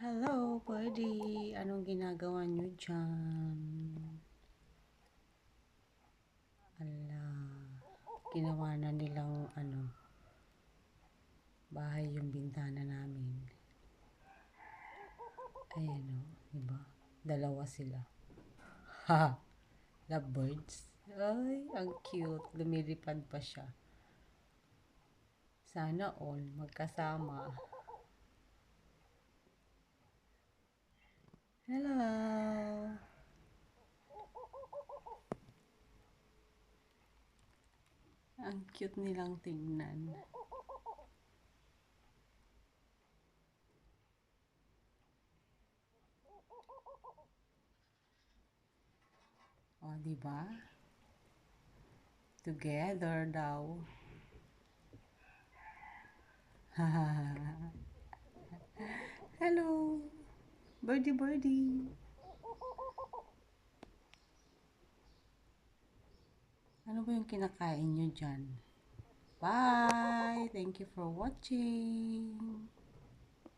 Hello, pwede. Anong ginagawa nyo dyan? Ala, ginawa na nilang bahay yung bintana namin. Ayan o, diba? Dalawa sila. Ha! Lovebirds. Ay, ang cute. Lumilipad pa siya. Sana all magkasama. Hello! Ang cute nilang tingnan. O, diba? Together daw. Hello! Birdie, birdie! Ano ba yung kinakain nyo dyan? Bye! Thank you for watching!